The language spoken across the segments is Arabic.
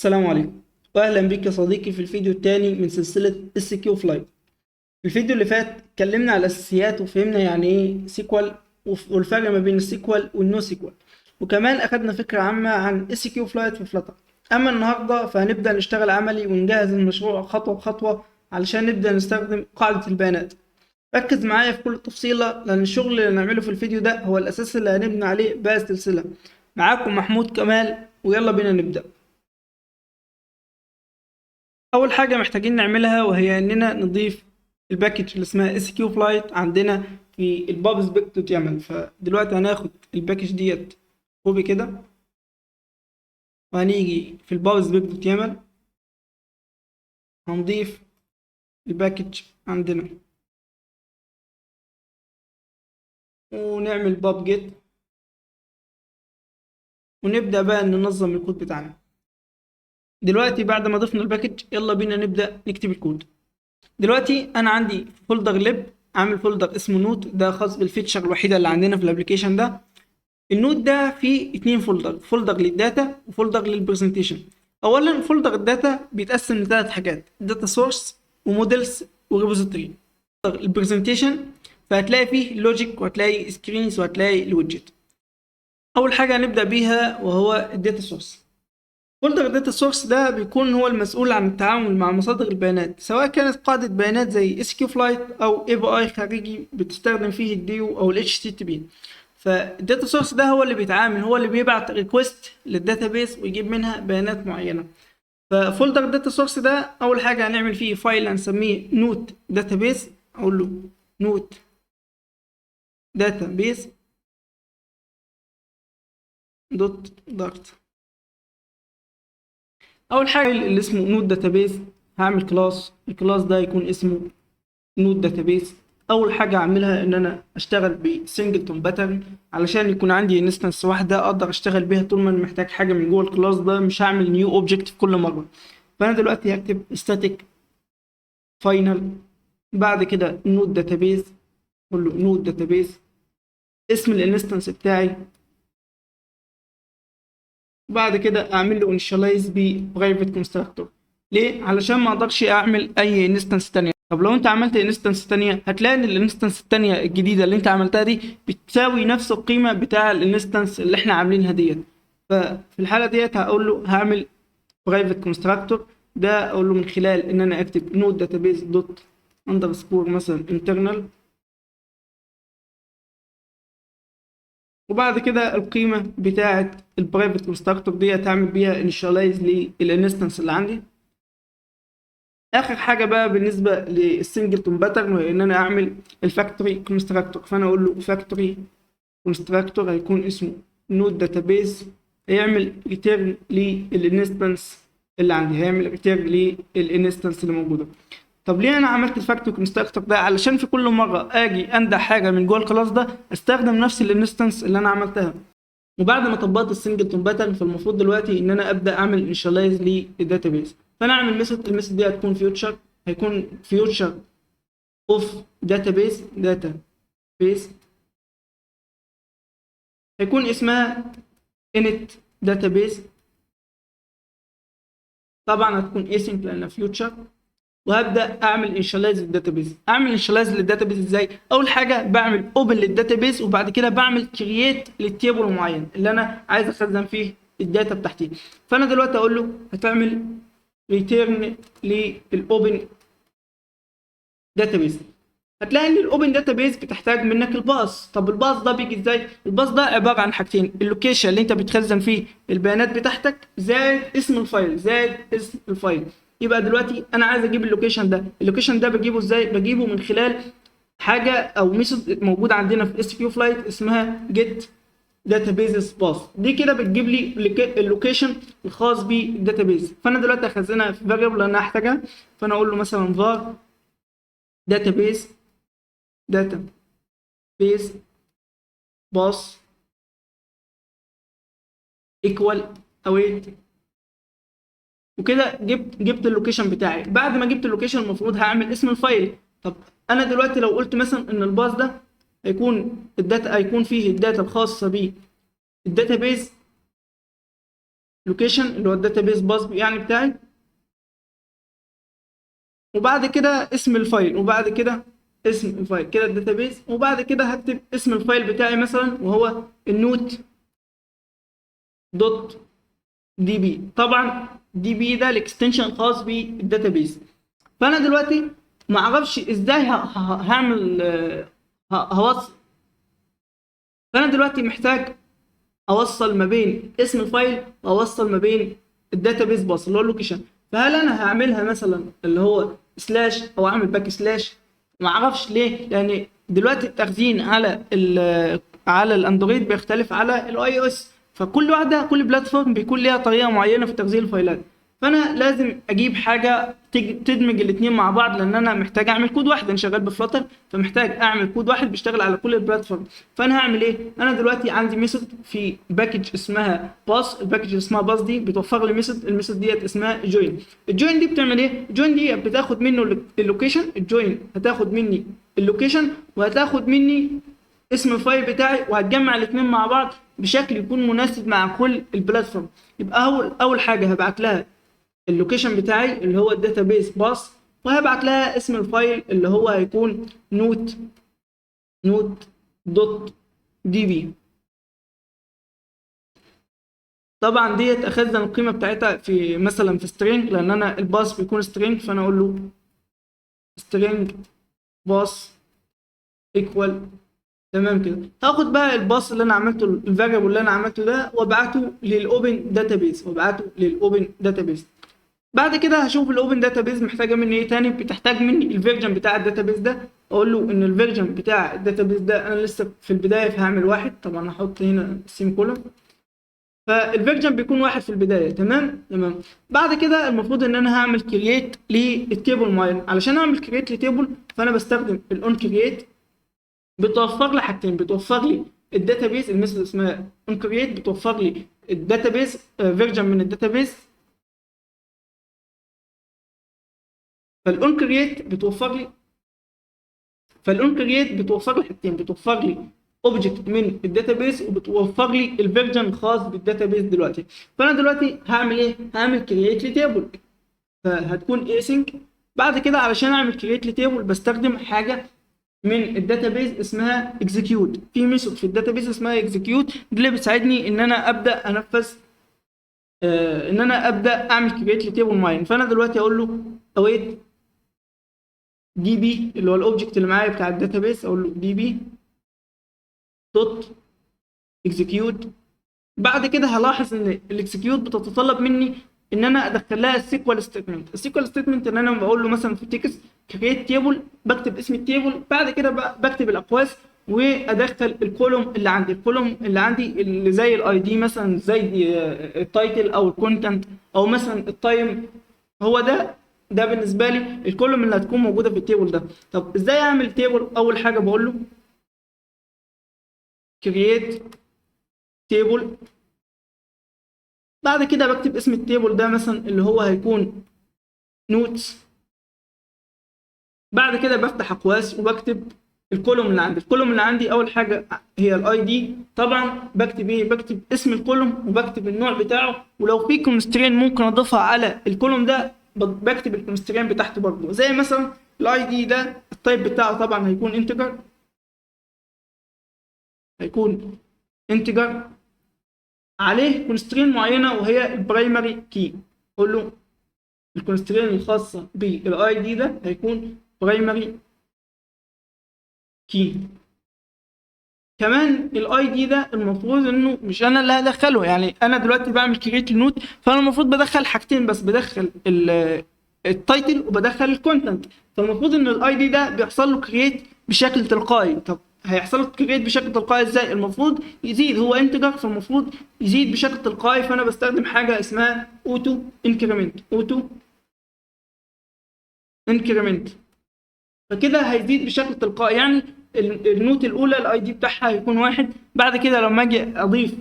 السلام عليكم واهلا بك يا صديقي في الفيديو الثاني من سلسله اس كيو فلاي. في الفيديو اللي فات اتكلمنا على الاساسيات وفهمنا يعني ايه سيكوال والفرق ما بين السيكوال والنو سيكوال، وكمان اخدنا فكره عامه عن اس كيو فلاي في فلاتر. اما النهارده فهنبدا نشتغل عملي ونجهز المشروع خطوه بخطوه علشان نبدا نستخدم قاعده البيانات. ركز معايا في كل تفصيله لان الشغل اللي هنعمله في الفيديو ده هو الاساس اللي هنبني عليه باقي السلسله. معاكم محمود كمال ويلا بينا نبدا. اول حاجه محتاجين نعملها وهي اننا نضيف الباكج اللي اسمها اس كيو فلايت عندنا في الباب سبيك دوت يامل. فدلوقتي هناخد الباكج ديت كوبي كده، وهنيجي في الباب سبيك دوت يامل هنضيف الباكج عندنا ونعمل باب جيت ونبدا بقى ننظم الكود بتاعنا. دلوقتي بعد ما ضفنا الباكج يلا بينا نبدا نكتب الكود. دلوقتي انا عندي فولدر ليب، عامل فولدر اسمه نوت، ده خاص بالفيتشر الوحيده اللي عندنا في الابلكيشن ده. النوت ده فيه اتنين فولدر، فولدر للداتا وفولدر للبرزنتيشن. اولا فولدر الداتا بيتقسم لثلاث حاجات: داتا سورس ومودلز وريبوزيتوري. البرزنتيشن فهتلاقي فيه لوجيك وهتلاقي سكرينز وهتلاقي الويدجت. اول حاجه هنبدا بيها وهو الداتا سورس. فولدر الداتا سورس ده بيكون هو المسؤول عن التعامل مع مصادر البيانات، سواء كانت قاعده بيانات زي اس كيو فلايت او اي بي اي خارجي بتستخدم فيه الديو او الاتش تي تي بي. فالداتا سورس ده هو اللي بيتعامل، هو اللي بيبعت ريكوست للداتابيس ويجيب منها بيانات معينه. ففولدر الداتا سورس ده اول حاجه هنعمل فيه فايل هنسميه نوت داتابيس، اقول له نوت داتابيس دوت دارت. اول حاجه اللي اسمه نوت داتابيس هعمل كلاس، الكلاس ده يكون اسمه نوت داتابيس. اول حاجه اعملها ان انا اشتغل بسنجلتون باترن علشان يكون عندي انستنس واحده اقدر اشتغل بيها طول ما انا محتاج حاجه من جوه الكلاس ده، مش هعمل نيو اوبجكت في كل مره. فانا دلوقتي هكتب static final، بعد كده نوت داتابيس، اقول له نوت داتابيس اسم الانستنس بتاعي، بعد كده اعمل له initialize ب private constructor. ليه؟ علشان ما اقدرش اعمل اي انستنس تانية. طب لو انت عملت انستنس تانية هتلاقي ان الانستنس التانية الجديدة اللي انت عملتها دي بتساوي نفس القيمة بتاع الانستنس اللي احنا عاملينها ديت. ففي الحالة ديت هقول له هعمل private constructor، ده اقول له من خلال ان انا اكتب node database دوت اندرسكور مثلا internal، وبعد كده القيمة بتاعة البرايفت كونستراكتور دي هتعمل بيها initialize للانستنس اللي عندي. اخر حاجة بقى بالنسبة للسنجلتون باترن وهي ان انا اعمل الفاكتوري كونستراكتور. فانا اقول له فاكتوري كونستراكتور هيكون اسمه نود داتابيز، هيعمل ريتيرن للانستنس اللي عندي، هيعمل ريتيرن للانستنس اللي موجودة. طب ليه انا عملت الفاكتوري كونستراكتور ده؟ علشان في كل مرة اجي انده حاجة من جوه الكلاس ده استخدم نفس الانستنس اللي انا عملتها. وبعد ما طبقت السنجلتون باترن فالمفروض دلوقتي ان انا ابدا اعمل انيشاليز للداتابيز. فانا اعمل ميثود، الميثود دي هتكون فيوتشر، هيكون فيوتشر اوف داتابيز هيكون اسمها init database، طبعا هتكون async لانها فيوتشر. وهبدا اعمل انيشاليز للداتابيز. اعمل انيشاليز للداتابيز ازاي؟ اول حاجه بعمل اوبن للداتابيز وبعد كده بعمل كرييت للتيبل معين اللي انا عايز اخزن فيه الداتا بتاعتي. فانا دلوقتي اقول له هتعمل ريتيرن للاوبن داتابيز. هتلاقي ان الاوبن داتابيز بتحتاج منك الباص. طب الباص ده بيجي ازاي؟ الباص ده عباره عن حاجتين: اللوكيشن اللي انت بتخزن فيه البيانات بتاعتك زائد اسم الفايل، زائد اسم الفايل. يبقى دلوقتي انا عايز اجيب اللوكيشن ده، اللوكيشن ده بجيبه ازاي؟ بجيبه من خلال حاجه او ميثود موجود عندنا في اس كيو فلايت اسمها جيت داتابيز باث. دي كده بتجيب لي اللوكيشن الخاص بالداتابيز. فانا دلوقتي هخزنها في فاريبل انا هحتاجها، فانا اقول له مثلا var database باص ايكوال اويت. وكده جبت اللوكيشن بتاعي. بعد ما جبت اللوكيشن المفروض هعمل اسم الفايل. طب انا دلوقتي لو قلت مثلا ان الباص ده هيكون الداتا، هيكون فيه الداتا الخاصه بالداتابيز لوكيشن اللي هو الداتابيس باص يعني بتاعي، وبعد كده اسم الفايل، وبعد كده اسم الفايل كده الداتابيس، وبعد كده هكتب اسم الفايل بتاعي مثلا وهو النوت دوت دي بي. طبعا دي بي ده الاكستنشن خاص بالداتابيس. فانا دلوقتي ما اعرفش ازاي هعمل هوصل. فانا دلوقتي محتاج اوصل ما بين اسم الفايل واوصل ما بين الداتابيس باص اللي هو اللوكيشن. فهل انا هعملها مثلا اللي هو سلاش او اعمل باك سلاش؟ ما اعرفش ليه، لان دلوقتي التخزين على الاندرويد بيختلف على الاي او اس، فكل واحده كل بلاتفورم بيكون ليها طريقه معينه في تخزين الفايلات. فانا لازم اجيب حاجه تدمج الاثنين مع بعض، لان انا محتاج اعمل كود واحد. انا شغال بفلاتر فمحتاج اعمل كود واحد بيشتغل على كل البلاتفورم. فانا هعمل ايه؟ انا دلوقتي عندي ميثود في باكج اسمها باس. الباكج اللي اسمها باس دي بتوفر لي ميثود، الميثود ديت اسمها جوين. الجوين دي بتعمل ايه؟ الجوين دي بتاخد منه اللوكيشن. الجوين هتاخد مني اللوكيشن وهتاخد مني اسم الفايل بتاعي، وهتجمع الاثنين مع بعض بشكل يكون مناسب مع كل البلاتفورم. يبقى اول حاجه هبعت لها اللوكيشن بتاعي اللي هو الداتابيس باص، وهبعت لها اسم الفايل اللي هو هيكون نوت دوت دي بي. طبعا ديت اخذنا القيمه بتاعتها في مثلا في سترينج، لان انا الباص بيكون سترينج، فانا اقول له سترينج باص ايكوال. تمام كده. هاخد بقى الباص اللي انا عملته، الفاريبل اللي انا عملته ده، وابعته للاوبن داتابيس. بعد كده هشوف الاوبن داتابيز محتاجه مني ايه تاني. بتحتاج مني الفيرجن بتاع الداتابيز ده، اقول له ان الفيرجن بتاع الداتابيز ده انا لسه في البدايه فهعمل واحد. طبعا هحط هنا سيم كولوم، فالفيرجن بيكون واحد في البدايه. تمام. بعد كده المفروض ان انا هعمل كرييت للتيبل معين. علشان اعمل كرييت لتيبل فانا بستخدم الاون كرييت. بتوفر لي حاجتين، بتوفر لي الداتابيز الميثود اسمها اون كرييت، بتوفر لي الداتابيز فيرجن من الداتابيز. فالاون كرييت بتوفر لي حاجتين، بتوفر لي اوبجكت من الداتابيس، وبتوفر لي الفيرجن الخاص بالداتابيس دلوقتي. فانا دلوقتي هعمل ايه؟ هعمل كرييت لتيبل، فهتكون async. بعد كده علشان اعمل كرييت لتيبل بستخدم حاجه من الداتابيس اسمها execute. في ميثود في الداتابيس اسمها execute دي اللي بتساعدني ان انا ابدا انفذ ان انا ابدا اعمل كرييت لتيبل معين. فانا دلوقتي اقول له await دي بي اللي هو الاوبجكت اللي معايا بتاع الداتابيس، اقول له دي بي دوت اكزكيوت. بعد كده هلاحظ ان الاكزكيوت بتتطلب مني ان انا ادخل لها السيكوال ستيتمنت. السيكوال ستيتمنت ان انا بقول له مثلا في تكست كريت تيبل، بكتب اسم التيبل، بعد كده بكتب الاقواس وادخل الكولوم اللي عندي. الكولوم اللي عندي اللي زي الاي دي مثلا، زي التايتل او الكونتنت او مثلا التايم، هو ده بالنسبه لي الكولوم اللي هتكون موجوده في التيبل ده. طب ازاي اعمل تيبل؟ اول حاجه بقول له create table، بعد كده بكتب اسم التيبل ده مثلا اللي هو هيكون نوتس. بعد كده بفتح اقواس وبكتب الكولوم اللي عندي. الكولوم اللي عندي اول حاجه هي الاي دي. طبعا بكتب ايه؟ بكتب اسم الكولوم وبكتب النوع بتاعه، ولو في كونسترين ممكن اضيفها على الكولوم ده بكتب الكونسترين بتاعته برضه. زي مثلا الاي دي ده التايب بتاعه طبعا هيكون انتجر عليه كونسترين معينه وهي البرايمري كي. قول له الكونسترين الخاصه بالاي دي ده هيكون برايمري كي. كمان الاي دي ده المفروض انه مش انا اللي هدخله، يعني انا دلوقتي بعمل كريت لنوت، فانا المفروض بدخل حاجتين بس، بدخل التايتل وبدخل الكونتنت. فالمفروض ان الاي دي ده بيحصل له كريت بشكل تلقائي. طب هيحصل له كريت بشكل تلقائي ازاي؟ المفروض يزيد، هو انتجر فالمفروض يزيد بشكل تلقائي. فانا بستخدم حاجه اسمها اوتو انكريمنت. فكده هيزيد بشكل تلقائي، يعني النوت الاولى الاي دي بتاعها هيكون واحد، بعد كده لما اجي اضيف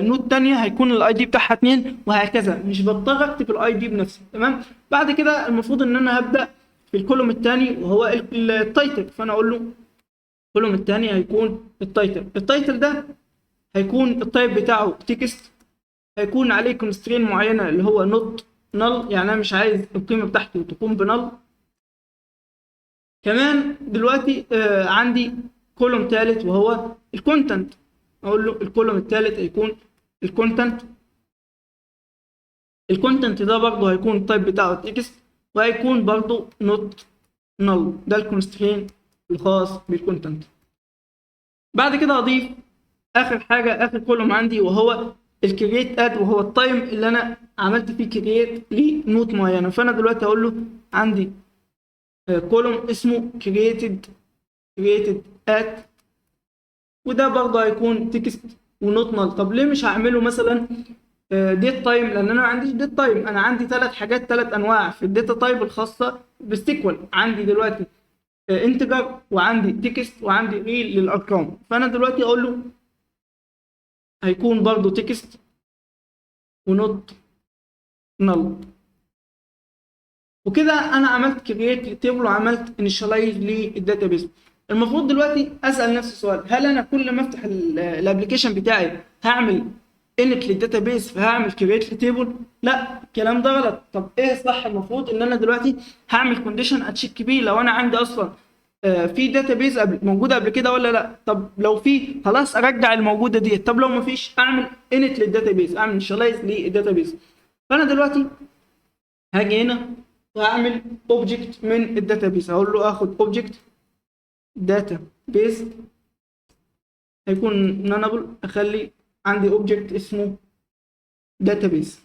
نوت تانية هيكون الاي دي بتاعها 2، وهكذا. مش بضطر اكتب الاي دي بنفسي. تمام. بعد كده المفروض ان انا هبدا في الكولوم الثاني وهو التايتل. فانا اقول له الكولوم الثاني هيكون التايتل ده هيكون التايب بتاعه تكست. هيكون عليه كونسترين معينه اللي هو نوت نل، يعني انا مش عايز القيمه بتاعته تكون بنل. كمان دلوقتي عندي كولوم ثالث وهو الكونتنت. اقول له الكولوم الثالث هيكون الكونتنت. الكونتنت ده برضه هيكون التايب بتاعه تكست، وهيكون برضه نوت نل. ده الكونسترين الخاص بالكونتنت. بعد كده هضيف اخر حاجه، اخر كولوم عندي، وهو الكرييت اد، وهو التايم اللي انا عملت فيه كرييت لنوت معينه. فانا دلوقتي هقول له عندي كولوم اسمه created at، وده برضه هيكون تكست ونوت نل. طب ليه مش هعمله مثلا ديت تايم؟ لان انا ما عنديش ديت تايم. انا عندي ثلاث حاجات، ثلاث انواع في الداتا تايب الخاصه بالسيكوال. عندي دلوقتي انتجر، وعندي تكست، وعندي ريل للارقام. فانا دلوقتي اقول له هيكون برضه تكست ونوت نل. وكده انا عملت كرييت للتيبل وعملت انيشاليز للداتابيز. المفروض دلوقتي اسال نفسي سؤال، هل انا كل ما افتح الابلكيشن بتاعي هعمل انت للداتابيز فهعمل كرييت لتيبل؟ لا، الكلام ده غلط. طب ايه الصح؟ المفروض ان انا دلوقتي هعمل كونديشن اتشيك بيه لو انا عندي اصلا في داتابيز موجوده قبل كده ولا لا. طب لو في، خلاص ارجع الموجوده دي. طب لو ما فيش، اعمل انت للداتابيز، اعمل انيشاليز للداتابيز. فانا دلوقتي هاجي هنا وهعمل اوبجكت من الداتابيز. هقول له اخد اوبجكت داتابيز، هيكون نانبل. اخلي عندي اوبجكت اسمه داتابيز.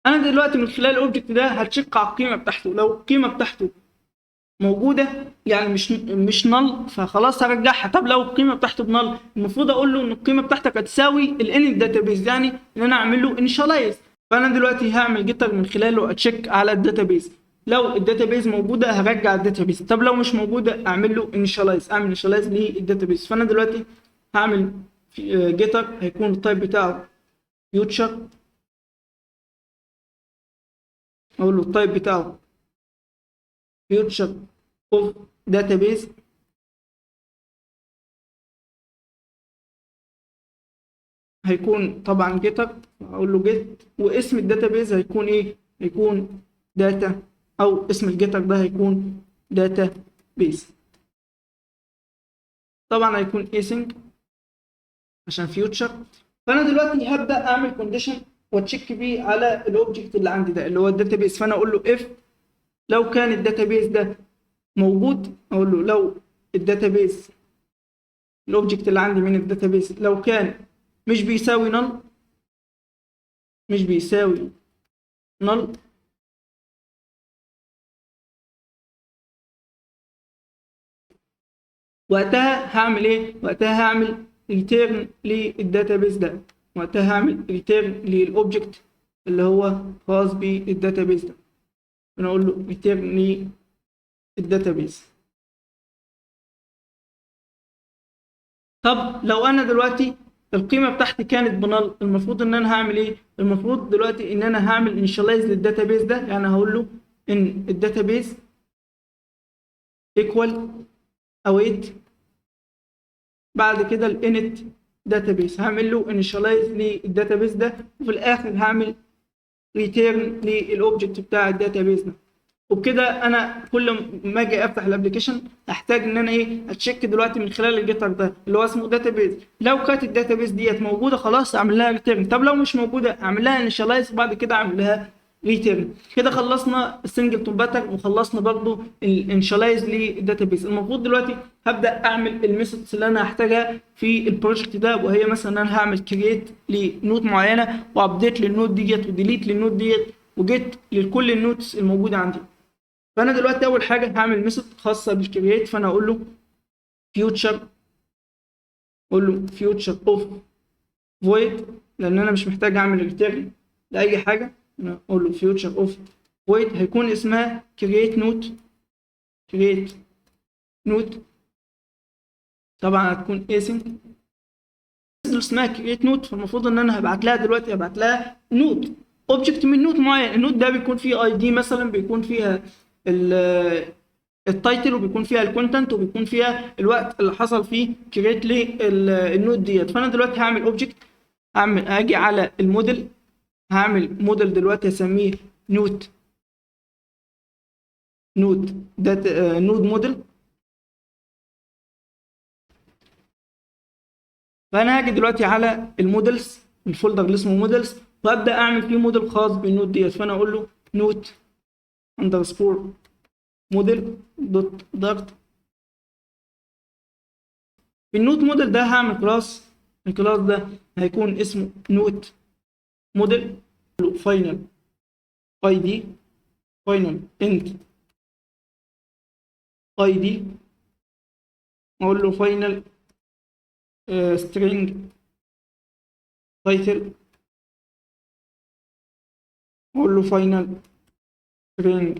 انا دلوقتي من خلال الاوبجكت ده هتشيك على القيمه بتاعته. لو القيمه بتاعته موجوده، يعني مش نل، فخلاص هرجعها. طب لو القيمه بتاعته بنل، المفروض اقول له ان القيمه بتاعتك هتساوي الان داتابيز، يعني ان انا اعمل له انيشاليز. فانا دلوقتي هعمل جيتر من خلاله اتشيك على الداتابيز. لو الداتابيز موجوده هرجع الداتابيز. طب لو مش موجوده اعمل له انيشاليز، اعمل انيشاليز للداتابيز. فانا دلوقتي هعمل جيتر هيكون التايب بتاعه فيوتشر. اقول له التايب بتاعه فيوتشر اوف داتابيز. هيكون طبعا جيتر، اقول له جيت، واسم الداتابيز هيكون ايه؟ هيكون داتا، او اسم الجيتر ده هيكون داتا بيز. طبعا هيكون async عشان فيوتشر. فانا دلوقتي هبدا اعمل كونديشن واتشيك بيه على الاوبجكت اللي عندي ده اللي هو الداتابيز. فانا اقول له اف لو كان الداتابيز ده موجود، اقول له لو الداتابيز، الاوبجكت اللي عندي من الداتابيز لو كان مش بيساوي نل، مش بيساوي نل، وقتها هعمل ايه؟ وقتها هعمل ريتيرن للداتابيز ده. وقتها هعمل ريتيرن للاوبجكت اللي هو خاص بالداتابيز ده. انا اقول له ريتيرن للداتابيز. طب لو انا دلوقتي القيمه بتاعتي كانت بنل، المفروض ان انا هعمل ايه؟ المفروض دلوقتي ان انا هعمل انيشاليز للداتابيز ده. يعني هقول له ان الداتابيز ايكوال اويت، بعد كده الانت داتابيز هعمل له انيشاليز للداتابيز ده، وفي الاخر هعمل ريتيرن للاوبجكت بتاع الداتابيز ده. وبكده انا كل ما اجي افتح الابلكيشن احتاج ان انا ايه؟ اتشيك دلوقتي من خلال الجيتر ده اللي هو اسمه داتابيز. لو كانت الداتابيز ديت موجوده خلاص اعمل لها ريتيرن. طب لو مش موجوده اعمل لها انيشاليز، وبعد كده اعمل لها ريتيرن. كده خلصنا السنجلتون باترن، وخلصنا برضو الانيشاليز للداتابيز. المفروض دلوقتي هبدا اعمل الميثودز اللي انا هحتاجها في البروجكت ده، وهي مثلا ان انا هعمل كرييت لنوت معينه، وابديت للنوت ديت، وديليت للنوت ديت، وجيت لكل النوتس الموجوده عندي. فانا دلوقتي اول حاجه هعمل ميثود خاصه بالكرييت. فانا اقول له فيوتشر، اقول له فيوتشر اوف فويد، لان انا مش محتاج اعمل ريتيرن لاي حاجه. انا اقول له فيوتشر اوف فويد هيكون اسمها كرييت نوت. كرييت نوت طبعا هتكون async اسمها كرييت نوت. فالمفروض ان انا هبعت لها دلوقتي، هبعت لها نوت، اوبجكت من نوت معين. النوت ده بيكون فيه اي دي مثلا، بيكون فيها التايتل، وبيكون فيها الكونتنت، وبيكون فيها الوقت اللي حصل فيه كريت للنوت ديت. فانا دلوقتي هعمل اوبجكت اجي على الموديل، هعمل موديل دلوقتي اسميه نوت نود موديل. فانا هاجي دلوقتي على المودلز، الفولدر اللي اسمه مودلز، وابدا اعمل فيه موديل خاص بالنوت ديت. فانا اقول له نوت اندرسكور موديل دوت دارت. في النوت موديل ده هعمل كلاس، الكلاس ده هيكون اسمه نوت موديل، فاينل اي دي، فاينل انت اي دي، اقول له فاينل سترينج تايتل، اقول له فاينل سترينج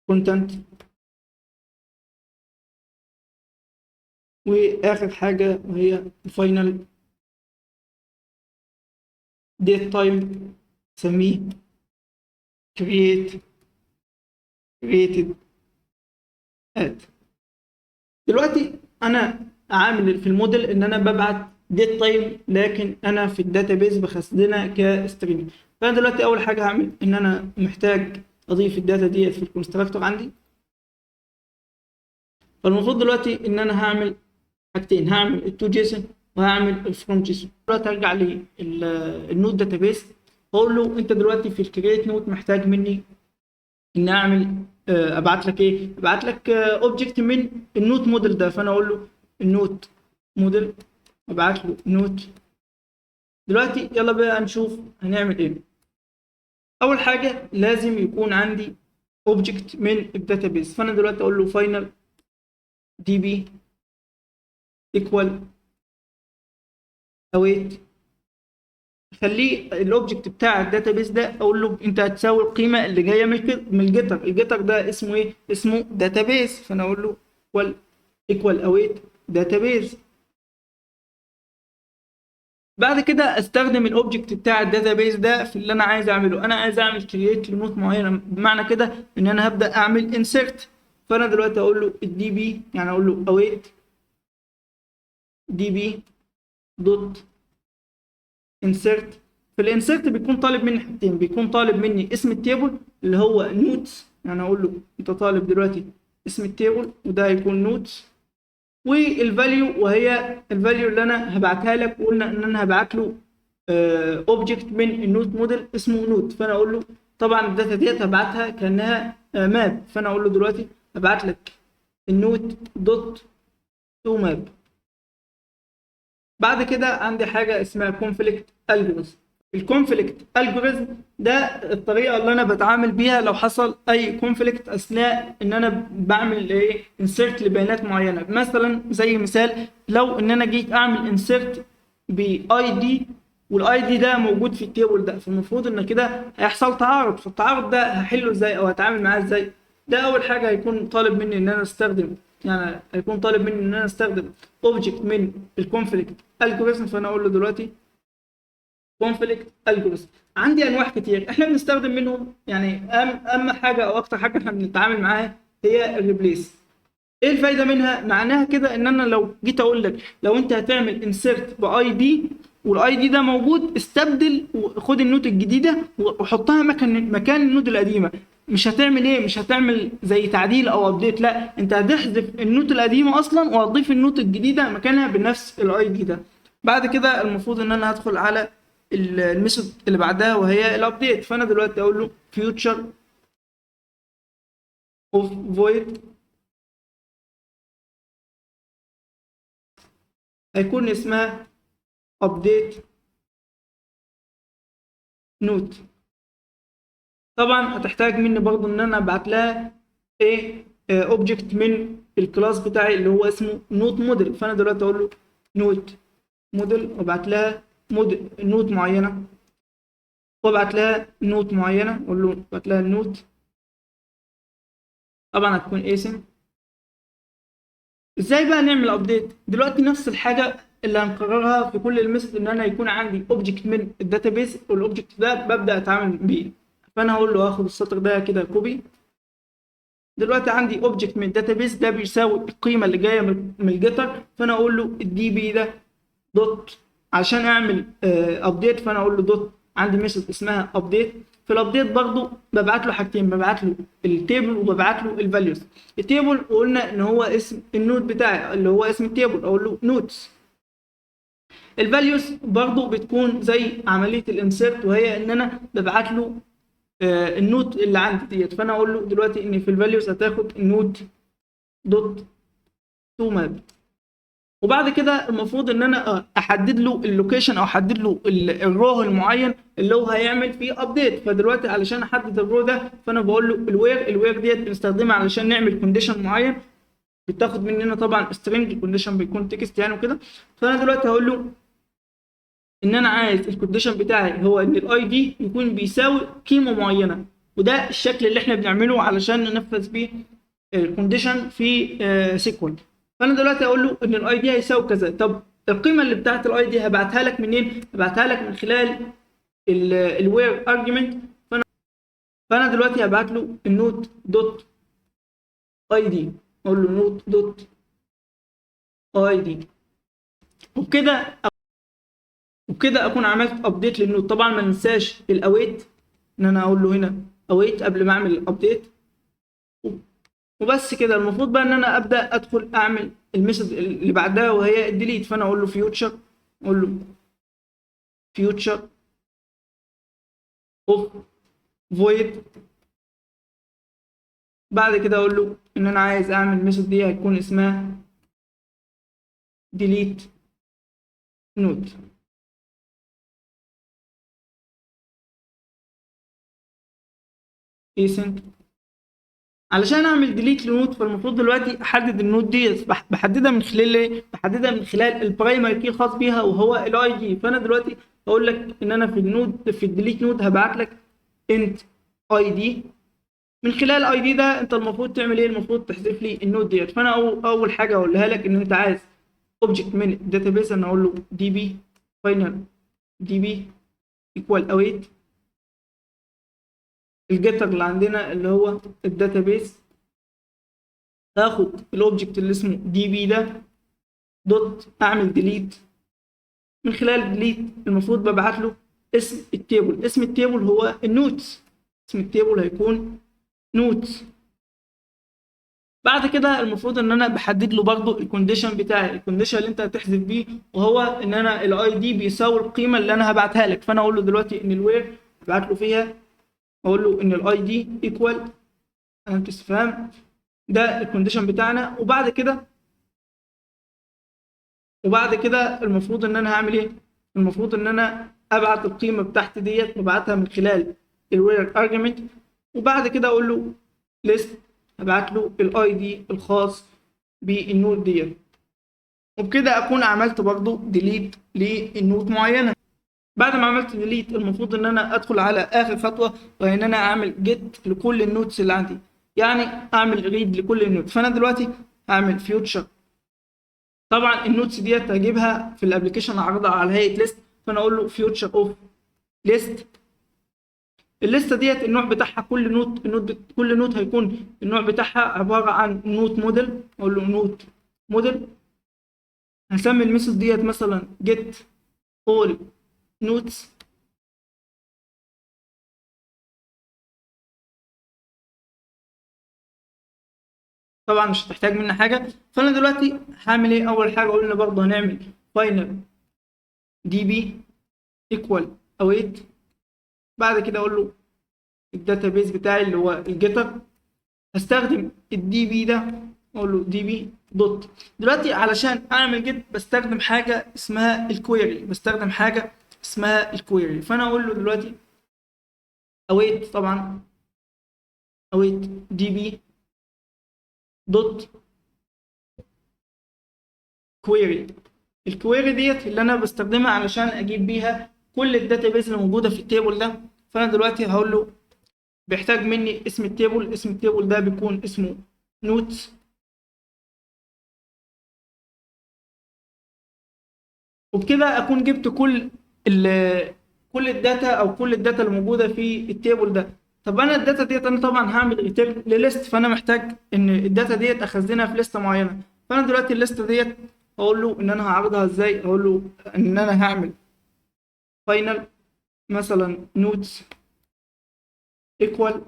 كونتنت، واخر حاجه وهي الفاينل ديت تايم، سميه created at. دلوقتي انا عامل في الموديل ان انا ببعت ديت تايم، لكن انا في الداتابيز بخزنها كسترينج. فانا دلوقتي اول حاجه هعمل ان انا محتاج اضيف الداتا ديت في الكونستراكتور عندي. فالمفروض دلوقتي ان انا هعمل حاجتين، هعمل التو جيسون وهعمل الفروم جيسون. دلوقتي ارجع للنود داتابيز واقول له انت دلوقتي في الكرييت نود محتاج مني ان اعمل ابعت لك ايه، ابعت لك اوبجكت من النوت موديل ده. فانا اقول له النوت موديل، ابعت له نوت. دلوقتي يلا بقى نشوف هنعمل ايه. اول حاجه لازم يكون عندي اوبجكت من الداتابيز. فانا دلوقتي اقول له فاينل دي بي ايكوال اويت، خليه الاوبجكت بتاع الداتابيز ده اقول له انت هتساوي القيمه اللي جايه من الجيتر. الجيتر ده اسمه ايه؟ اسمه داتابيز. فانا اقول له ايكوال اويت داتابيز. بعد كده استخدم الاوبجكت بتاع الداتابيز ده في اللي انا عايز اعمله. انا عايز اعمل كرييت لنوت معينه، بمعنى كده ان انا هبدا اعمل انسرت. فانا دلوقتي اقول له الدي بي، يعني اقول له اويت دي بي دوت انسرت. في الانسرت بيكون طالب مني حاجتين، بيكون طالب مني اسم التيبل اللي هو نوتس، يعني اقول له انت طالب دلوقتي اسم التيبل وده هيكون نوتس، والفاليو وهي الفاليو اللي انا هبعتها لك. وقلنا ان انا هبعت له اوبجكت من النوت موديل اسمه نوت. فانا اقول له طبعا الداتا ديت هبعتها كانها ماب. فانا اقول له دلوقتي هبعت لك النوت دوت تو ماب. بعد كده عندي حاجه اسمها كونفليكت الجوريزم. الكونفليكت الجوريزم ده الطريقه اللي انا بتعامل بيها لو حصل اي كونفليكت اثناء ان انا بعمل ايه انسيرت لبيانات معينه. مثلا زي مثال، لو ان انا جيت اعمل انسيرت باي دي والاي دي ده موجود في التيبل ده، فالمفروض ان كده هيحصل تعارض. فالتعارض ده هحله ازاي او هتعامل معاه ازاي؟ ده اول حاجه هيكون طالب مني ان انا استخدم، يعني هيكون طالب مني ان انا استخدم اوبجكت من الكونفليكت الجوريزم. فانا اقول له دلوقتي كونفليكت الجوريزم. عندي انواع كتير احنا بنستخدم منهم، يعني اهم حاجه او اكتر حاجه احنا بنتعامل معاها هي الريبليس. ايه الفايده منها؟ معناها كده ان انا لو جيت اقول لك لو انت هتعمل انسيرت باي دي والاي دي ده موجود، استبدل وخد النوت الجديده وحطها مكان النوت القديمه. مش هتعمل ايه؟ مش هتعمل زي تعديل او ابديت، لا انت هتحذف النوت القديمه اصلا وهتضيف النوت الجديده مكانها بنفس الاي دي ده. بعد كده المفروض ان انا هدخل على الميثود اللي بعدها وهي الابديت. فانا دلوقتي اقول له future of void، هيكون اسمها update نوت. طبعا هتحتاج مني برضو ان انا ابعت لها ايه اوبجكت من الكلاس بتاعي اللي هو اسمه نوت موديل. فانا دلوقتي اقول له نوت موديل وابعت لها نوت معينه، وابعت لها نوت معينه، اقول له ابعت لها النوت. طبعا هتكون اسم. ازاي بقى نعمل ابديت؟ دلوقتي نفس الحاجه اللي هنكررها في كل الميثود، ان انا يكون عندي اوبجكت من الداتابيس والاوبجكت ده ببدا اتعامل بيه. فانا هقول له هاخد السطر ده كده كوبي. دلوقتي عندي اوبجكت من الداتابيس ده بيساوي القيمه اللي جايه من الجيتر. فانا اقول له الدي بي ده دوت عشان اعمل ابديت، فانا اقول له دوت عندي ميثود اسمها ابديت. في الابديت برضو ببعت له حاجتين، ببعت له التيبل وببعت له الفاليوز. التيبل قلنا ان هو اسم النود بتاعي اللي هو اسم التيبل، اقول له نودز. الفاليوز برضو بتكون زي عمليه الانسيرت، وهي ان انا ببعت له النود اللي عندي ديت، فانا اقول له دلوقتي ان في الفاليوز هتاخد النود دوت تو ماب. وبعد كده المفروض ان انا احدد له اللوكيشن او احدد له الرو المعين اللي هو هيعمل فيه ابديت. فدلوقتي علشان احدد الرو ده فانا بقول له الوير ديت بنستخدمها علشان نعمل كونديشن معين، بتاخد مننا طبعا سترينج، الكونديشن بيكون تكست يعني وكده. فانا دلوقتي هقول له ان انا عايز الكونديشن بتاعي هو ان الاي دي يكون بيساوي قيمه معينه، وده الشكل اللي احنا بنعمله علشان ننفذ بيه الكونديشن في سيكوال. فانا دلوقتي اقول له ان الاي دي هيساوي كذا. طب القيمه اللي بتاعت الاي دي هبعتها لك منين؟ هبعتها لك من خلال الوير ارجيومنت. فانا دلوقتي هبعت له النوت دوت اي دي، اقول له نوت دوت اي دي، وبكده اكون عملت ابديت للنوت. طبعا ما ننساش الاويت، ان انا اقول له هنا اويت قبل ما اعمل الابديت. وبس كده. المفروض بقى ان انا ابدا ادخل اعمل الميثود اللي بعدها وهي الديليت. فانا اقول له فيوتشر، اقول له فيوتشر اوف فويد. بعد كده اقول له ان انا عايز اعمل ميثود دي هتكون اسمها ديليت نود. اسنت علشان اعمل ديليت لنود، فالمفروض دلوقتي احدد النود دي. بحددها من خلال ايه؟ بحددها من خلال البرايمري كي الخاص بيها وهو الاي دي. فانا دلوقتي اقول لك ان انا في النود في الديليت نود هبعت لك انت اي دي. من خلال الاي دي ده انت المفروض تعمل ايه؟ المفروض تحذف لي النود ديت. فانا اول حاجه اقولها لك ان انت عايز اوبجكت من الداتابيس، انا اقول له دي بي فاينل دي بي ايكوال اويت الجيتر اللي عندنا اللي هو الداتابيس. هاخد الاوبجكت اللي اسمه دي بي ده دوت اعمل ديليت. من خلال ديليت المفروض ببعت له اسم التيبل. اسم التيبل هو النوتس، اسم التيبل هيكون نوتس. بعد كده المفروض ان انا بحدد له برضو الكونديشن بتاعي، الكونديشن اللي انت هتحذف بيه، وهو ان انا الاي دي بيساوي القيمه اللي انا هبعتها لك. فانا اقول له دلوقتي ان الوير هبعت له فيها، اقول له ان الاي دي ايكوال علامه استفهام، ده الكونديشن بتاعنا. وبعد كده المفروض ان انا هعمل ايه؟ المفروض ان انا ابعت القيمه بتاعتي ديت، ببعتها من خلال الوير ارجيومنت. وبعد كده اقول له ليست، ابعت له الاي دي الخاص بالنود ديت. وبكده اكون عملت برضو ديليت للنود معينه. بعد ما عملت ديليت المفروض ان انا ادخل على اخر خطوه، وهي ان انا اعمل جيت لكل النودز اللي عندي، يعني اعمل ريد لكل النود. فانا دلوقتي هعمل فيوتشر. طبعا النودز ديت هجيبها في الابلكيشن اعرضها على هيئه ليست. فانا اقول له فيوتشر اوف ليست. الليسته ديت النوع بتاعها كل نوت هيكون النوع بتاعها عباره عن نوت موديل. اقول له نوت موديل. هسمي الميثود ديت مثلا get all notes. طبعا مش هتحتاج مني حاجه. فانا دلوقتي هعمل ايه؟ اول حاجه قلنا برضه هنعمل final db equal await. بعد كده اقول له الداتابيز بتاعي اللي هو الجيتر، هستخدم الدي بي ده، اقول له دي بي دوت. دلوقتي علشان اعمل جيت بستخدم حاجه اسمها الكويري. فانا اقول له دلوقتي await، طبعا await دي بي دوت كويري. الكويري ديت اللي انا بستخدمها علشان اجيب بيها كل الداتابيز اللي موجوده في التيبل ده. فانا دلوقتي هقول له بيحتاج مني اسم التيبل. اسم التيبل ده بيكون اسمه نوتس. وبكده اكون جبت كل الداتا او كل الداتا اللي موجوده في التيبل ده. طب انا الداتا ديت انا طبعا هعمل ريتيرن لليست، فانا محتاج ان الداتا ديت اخزنها في لسته معينه. فانا دلوقتي الليسته ديت اقول له ان انا هعرضها ازاي. اقول له ان انا هعمل فاينل مثلا نوتس ايكوال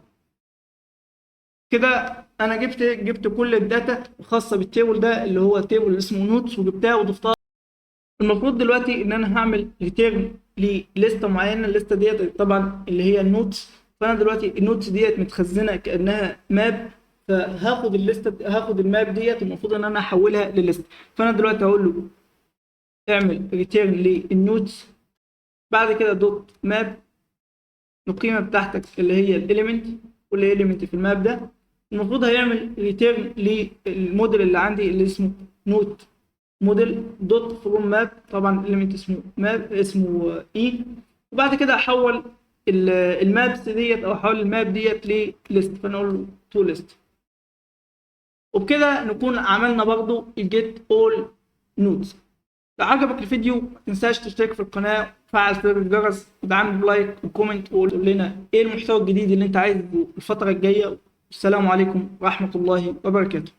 كده. انا جبت كل الداتا الخاصه بالتيبل ده اللي هو التيبل اللي اسمه نوتس وجبتها وضفتها. المفروض دلوقتي ان انا هعمل ريتيرن لليسته معينه. الليسته ديت طبعا اللي هي النوتس. فانا دلوقتي النوتس ديت متخزنه كانها ماب، فهاخد الليسته، هاخد الماب ديت المفروض ان انا احولها لليست. فانا دلوقتي هقول له اعمل ريتيرن للنوتس، بعد كده دوت ماب القيمه بتاعتك اللي هي الاليمنت، كل اليمنت في الماب ده. المفروض هيعمل ريتيرن للموديل اللي عندي اللي اسمه نوت موديل دوت فروم ماب. طبعا الاليمنت اسمه ماب، اسمه اي. وبعد كده احول المابس ديت او احول الماب ديت لليست، فنقول له تو ليست. وبكده نكون عملنا برضو الجيت اول نودز. لو عجبك الفيديو ما تنساش تشترك في القناه وتفعل زر الجرس ودعمنا بلايك وكومنت وقول لنا ايه المحتوى الجديد اللي انت عايزه الفتره الجايه. والسلام عليكم ورحمه الله وبركاته.